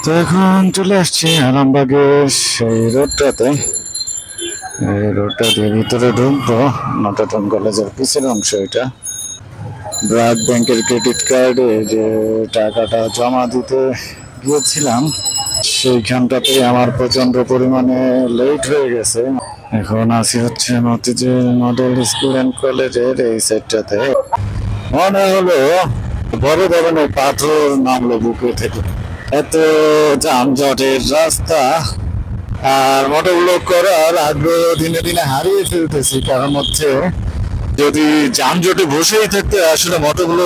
তো এখন চলে আসছি আরামবাগের সেই রোডটাতে। এই রোডটা দিয়ে ভিতরে ঢুকবো। নটরডেম কলেজের পিছের অংশ এটা। ব্র্যাক ব্যাংকের ক্রেডিট কার্ডে যে টাকাটা জমা দিতে গিয়েছিলাম সেইখানটাতে আমার প্রচন্ড পরিমাণে লেট হয়ে গেছে। এখন আসি হচ্ছে মতিঝিল মডেল স্কুল অ্যান্ড কলেজের এই সাইডটাতে। মনে হলো বড় ধরনের পাথর নামলো বুকে থেকে। এত যানজটের রাস্তা আর মোটরগুলো করার আগ্রহ দিনে দিনে হারিয়ে ফেলতেছি। কারণ হচ্ছে যদি যানজটে বসেই থাকতে আসলে মোটরগুলো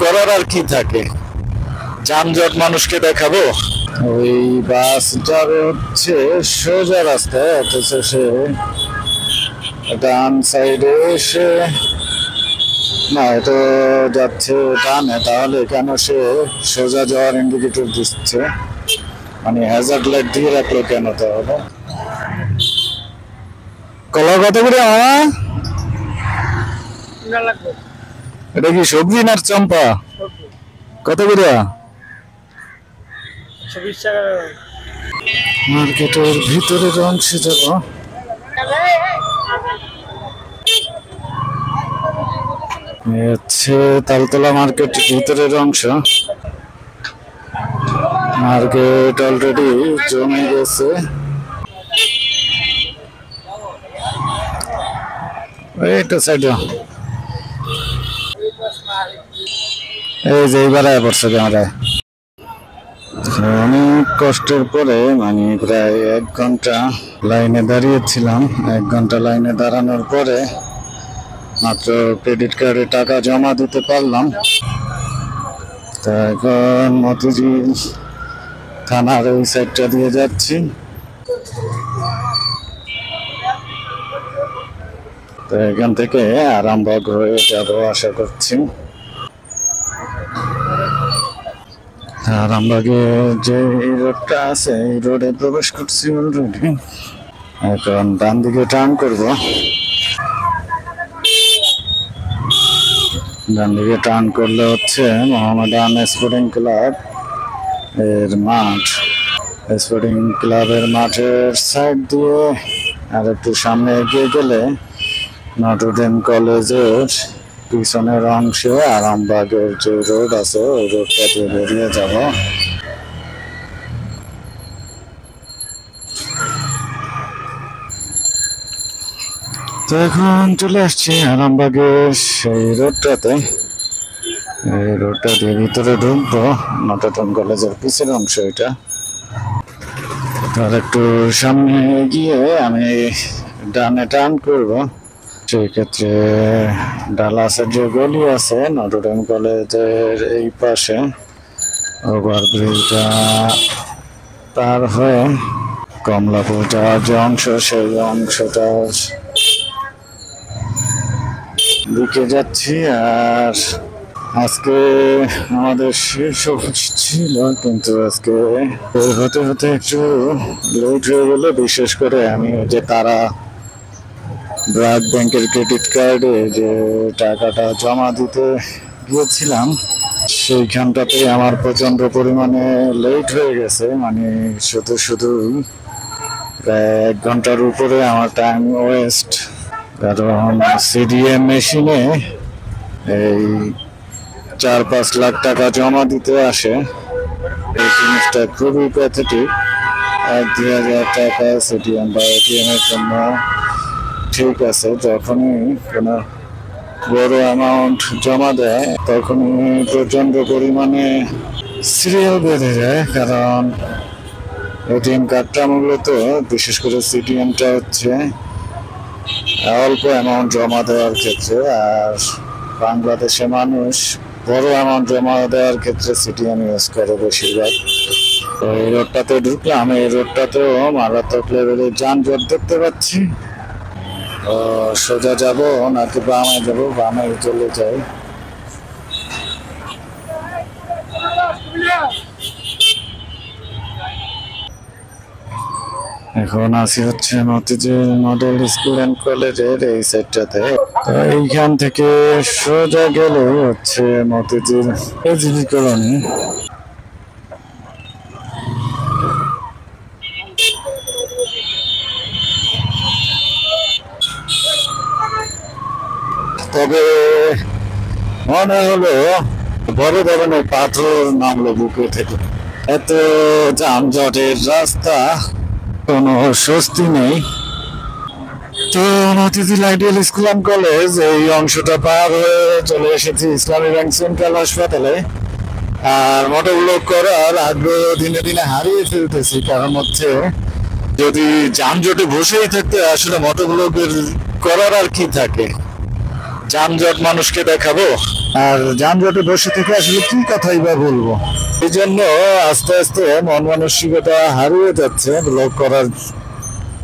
করার আর কি থাকে। যানজট মানুষকে দেখাবো। ওই বাস যাবে হচ্ছে সোজা রাস্তায়, অথচ সে ডান সাইডে এসে না, এটা যাচ্ছে ডানে, তাহলে কেন সে সোজা যাওয়ার ইন্ডিকেটর দিচ্ছে? মানে হ্যাজার্ড লাইট দিয়ে রাখলো কেন তাহলে? কলা কত করে? এটা কি সবজি না চম্পা? কত করে? মার্কেটের ভিতরের অংশে যাব। হচ্ছে তালতলা মার্কেট ভিতরের অংশ। মার্কেট অলরেডি জমে গেছে। এইটা সাইডে এই যে এইবারে পড়ছে ক্যামেরায়। অনেক কষ্টের পরে মানে প্রায় 1 ঘন্টা লাইনে দাঁড়িয়েছিলাম। 1 ঘন্টা লাইনে দাঁড়ানোর পরে মাত্র ক্রেডিট কার্ডে টাকা জমা দিতে পারলাম। তা এখন মতিঝিল থানার ওই সাইডটা দিয়ে যাচ্ছি। তো এখান থেকে আরামবাগ হয়ে যাবো আশা করছি। আরামবাগে যে এই রোডটা আছে এই রোডে প্রবেশ করছি অলরেডি। এখন ডান দিকে টার্ন করব। ডান দিকে টার্ন করলে হচ্ছে মোহামেডান স্পোর্টিং ক্লাব এর মাঠ। স্পোর্টিং ক্লাবের মাঠের সাইড দিয়ে আর একটু সামনে এগিয়ে গেলে নটরডেম কলেজের পিছনের অংশে আরামবাগের যে রোড আছে ওই রোডটা দিয়ে বেরিয়ে যাব। তো এখন চলে আসছি আরামবাগের সেই রোডটাতে। এই রোডটা দিয়ে ভিতরে ঢুকবো। নটরডেম কলেজের পিছের অংশ এটা। তার একটু সামনে গিয়ে আমি ডানে টার্ন করব। সেই ক্ষেত্রে ডালাসের যে গলি আছে নটরডেম কলেজের এই পাশে ওভারব্রিজটা পার হয়ে কমলাপুর যাওয়ার যে অংশ সেই অংশটার দিকে যাচ্ছি। আর আজকে আমাদের শেষ ছিল, কিন্তু আজকে হতে হতে একটু লেট হয়ে গেল। বিশেষ করে আমি যে তারা ব্র্যাক ব্যাংকের ক্রেডিট কার্ডে যে টাকাটা জমা দিতে গিয়েছিলাম সেইখানটাতে আমার প্রচন্ড পরিমাণে লেট হয়ে গেছে। মানে শুধু শুধু প্রায় 1 ঘন্টার উপরে আমার টাইম ওয়েস্ট। কারণ সিডিএম মেশিনে এই 4-5 লাখ টাকা জমা দিতে আসে। এই জিনিসটা খুবই প্যাথেটিক। 1-2 হাজার টাকা সিডিএম বা এটিএম এর জন্য ঠিক আছে, যখনই কোনো বড় অ্যামাউন্ট জমা দেয় তখনই প্রচন্ড পরিমাণে সিরিয়াল বেঁধে যায়। কারণ এটিএম কার্ডটা মূলত, বিশেষ করে সিটিএমটা হচ্ছে অল্প অ্যামাউন্ট জমা দেওয়ার ক্ষেত্রে, আর বাংলাদেশে মানুষ বড় অ্যামাউন্ট জমা দেওয়ার ক্ষেত্রে সিটিএম ইউজ করে বেশিরভাগ। তো এই রোডটাতে ঢুকলাম। এই রোডটাতেও মারাত্মক লেভেলের যানজট দেখতে পাচ্ছি। সোজা যাব নাকি বামে যাব? বামে চলে যাই। এখন আসি হচ্ছে মতিঝিল মডেল স্কুল অ্যান্ড কলেজের এই সাইডটাতে। তো এইখান থেকে সোজা গেলে হচ্ছে মতিঝিল কলোনি। তবে মনে হলো বড় ধরনের পাথর নামলো বুকে থেকে। এত যানজটের রাস্তা, কোনো স্বস্তি নেই। তো Motijheel ideal school and college এই অংশটা পার হয়ে চলে এসেছি ইসলামী ব্যাংক সেন্ট্রাল হাসপাতালে। আর মোটরব্লক করার আগ্রহ দিনে দিনে হারিয়ে ফেলতেছি, কারণ হচ্ছে যদি যানজটে বসেই থাকতে আসলে মোটরব্লকের করার আর কি থাকে। যানজট মানুষকে দেখাবো, আর যানজটে বসে থেকে আসলে কি কথাই বা বলবো। এই জন্য আস্তে আস্তে মন মানসিকতা হারিয়ে যাচ্ছে ব্লগ করার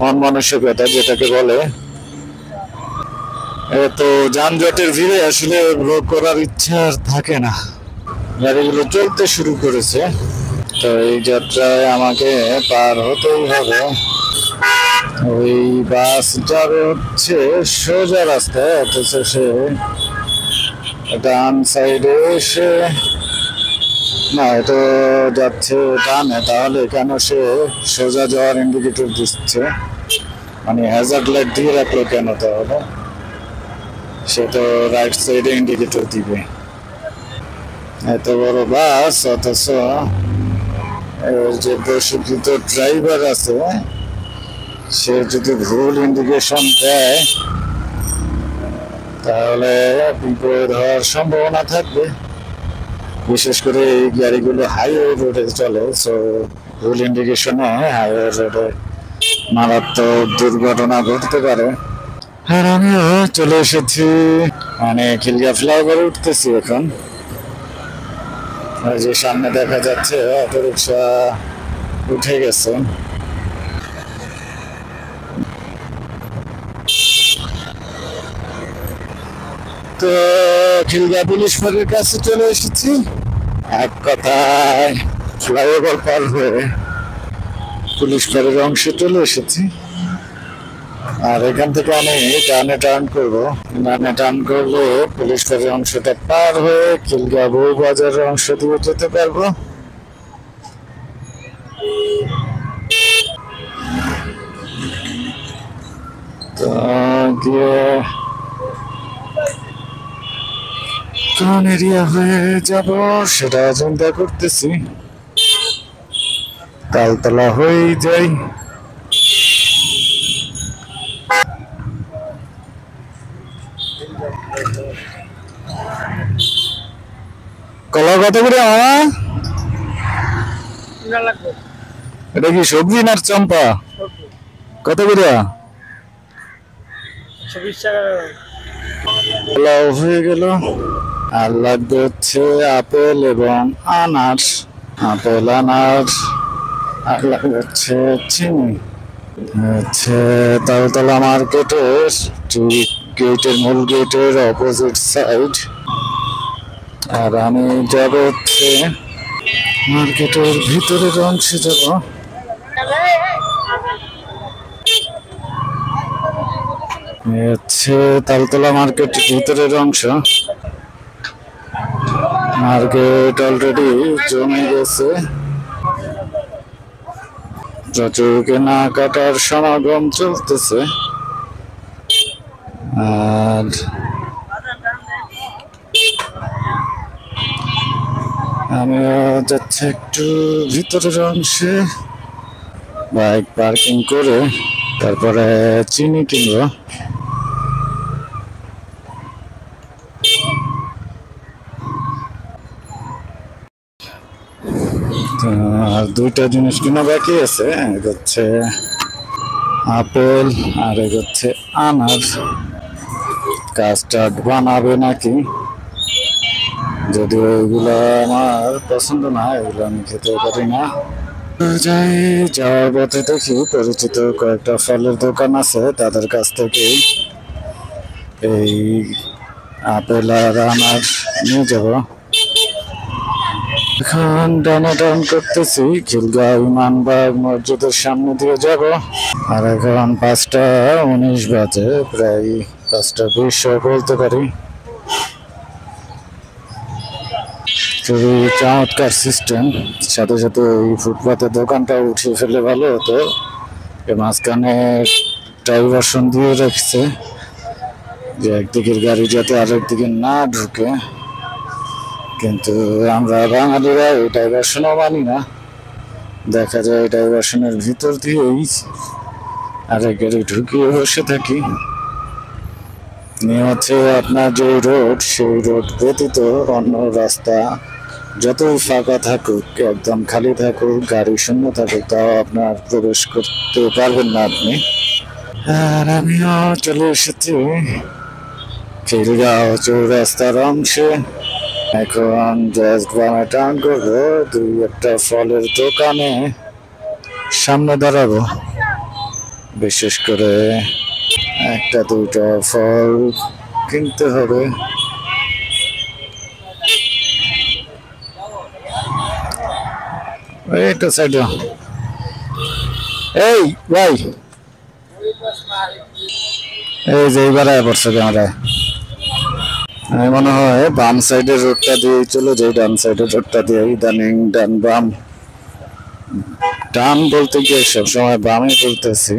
মন মানসিকতা যেটাকে বলে। তো যানজটের ভিড়ে আসলে ব্লগ করার ইচ্ছা আর থাকে না। গাড়িগুলো চলতে শুরু করেছে, তো এই যাত্রায় আমাকে পার হতেই হবে। ওই বাস যাবে হচ্ছে সোজা রাস্তায়, অথচ সে ডান সাইডে এসে, না এটা যাচ্ছে ডানে, তাহলে কেন সে সোজা যাওয়ার ইন্ডিকেটর দিচ্ছে, মানে হ্যাজার্ড লাইট দিয়ে রাখলো কেন? তাহলে সে তো রাইট সাইডে ইন্ডিকেটর দিবে। এত বড় বাস, অথচ যে প্রশিক্ষিত ড্রাইভার আছে সে যদি ভুল ইন্ডিকেশন দেয় তাহলে বিপদ হওয়ার সম্ভাবনা থাকবে। বিশেষ করে এই গাড়িগুলো হাইওয়ে রোডে চলে, সো ভুল ইন্ডিকেশনে হাইওয়ে রোডে মারাত্মক দুর্ঘটনা ঘটতে পারে। আর আমিও চলে এসেছি, মানে খিলগা ফ্লাইওভারে উঠতেছি এখন। যে সামনে দেখা যাচ্ছে অটোরিকশা উঠে গেছে। তো খিলগা পুলিশ ফাঁড়ির কাছে চলে এসেছি। এক কথায় ফ্লাইওভার পার হয়ে পুলিশ ফাঁড়ির অংশে চলে এসেছি। আর এখান থেকে আমি ডানে টার্ন করবো। ডানে টার্ন করলে পুলিশ ফাঁড়ির অংশটা পার হয়ে খিলগা বউ বাজারের অংশ দিয়ে যেতে পারবো। তো গিয়ে কোন এরিয়া হয়ে যাব সেটা চিন্তা করতেছি। তালতলা হয়েই যাই। কলা কত করে মামা? এটা কি সবজি না চম্পা? কত করে? হয়ে গেল। আর লাগবে হচ্ছে আপেল এবং আনার। আপেল আনার আর লাগবে হচ্ছে চিনি। হচ্ছে তালতলা মার্কেটের গেটের মূল গেটের অপোজিট সাইড। আর আমি যাব হচ্ছে মার্কেটের ভিতরের অংশে যাব। হচ্ছে তালতলা মার্কেটের ভিতরের অংশ। মার্কেট অলরেডি জমে গেছে, প্রচুর কেনাকাটার সমাগম চলতেছে। আর আমিও যাচ্ছি একটু ভিতরের অংশে, বাইক পার্কিং করে তারপরে চিনি কিনবো। আর দুইটা জিনিস কিনা বাকি আছে, এক হচ্ছে আপেল আর এক হচ্ছে আনার। কাস্টার্ড বানাবে নাকি, যদিও এগুলো আমার পছন্দ না, এগুলো আমি খেতে পারি না। যাই, যাওয়ার পথে দেখি পরিচিত কয়েকটা ফলের দোকান আছে, তাদের কাছ থেকে এই আপেল আর আনার নিয়ে যাব। এখন ডানে টার্ন করতেছি, খিলগাঁও ইমানবাগ মসজিদের সামনে দিয়ে যাব। আর এখন 5টা 19 বাজে, প্রায় 5টা 20 বলতে পারি। খুবই চমৎকার সিস্টেম। সাথে সাথে এই ফুটপাতের দোকানটা উঠিয়ে ফেলে ভালো হতো। মাঝখানে ডাইভারশন দিয়ে রেখেছে, যে একদিকের গাড়ি যাতে আরেকদিকে না ঢুকে, কিন্তু আমরা বাঙালিরা এই ডাইভারশনও মানি না। দেখা যায় ডাইভারশনের ভিতর দিয়েই আরেক গাড়ি ঢুকিয়ে বসে থাকি। নিয়ে হচ্ছে আপনার যে রোড, সেই রোড ব্যতীত অন্য রাস্তা যতই ফাঁকা থাকুক, একদম খালি থাকুক, গাড়ি শূন্য থাকুক, তাও আপনার প্রবেশ করতে পারবেন না আপনি। আর আমিও চলে এসেছি খিলগাঁও চৌরাস্তার অংশে। এখন জাস্ট বামে টার্ন করবো, দুই একটা ফলের দোকানে সামনে দাঁড়াবো। বিশেষ করে একটা দুইটা ফল কিনতে হবে। এইটা সাইড, এই ভাই, এই যে এইবারে পড়ছে ক্যামেরায়। আমি মনে হয় বাম সাইডের রোডটা দিয়ে চলে যাই, ডান সাইডের রোডটা দিয়ে ইদানিং ডান বাম, ডান বলতে গিয়ে সবসময় বামে বলতেছি।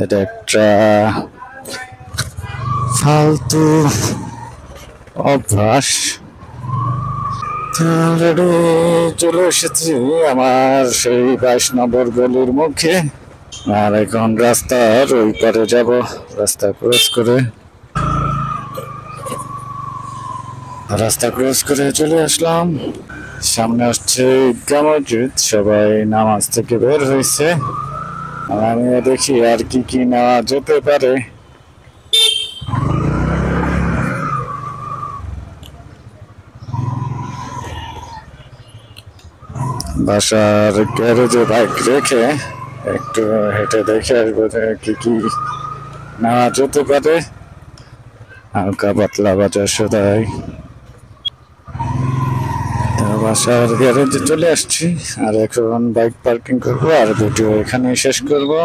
এটা একটা ফালতু অভ্যাস। অলরেডি চলে এসেছি আমার সেই 22 নম্বর গলির মুখে। আর এখন রাস্তার ওই পারে যাব, রাস্তা ক্রস করে চলে আসলাম। সামনে আসছে ঈদগাহ মসজিদ, সবাই নামাজ থেকে বের হয়েছে। আমিও দেখি আর কি কি নেওয়া যেতে পারে। বাসার গ্যারেজে বাইক রেখে একটু হেঁটে দেখে আসবো কি কি নেওয়া যেতে পারে। হালকা পাতলা বাজার সদাই। বাসার গ্যারেজে চলে আসছি, আর এখন বাইক পার্কিং করবো আর ভিডিও এখানেই শেষ করবো।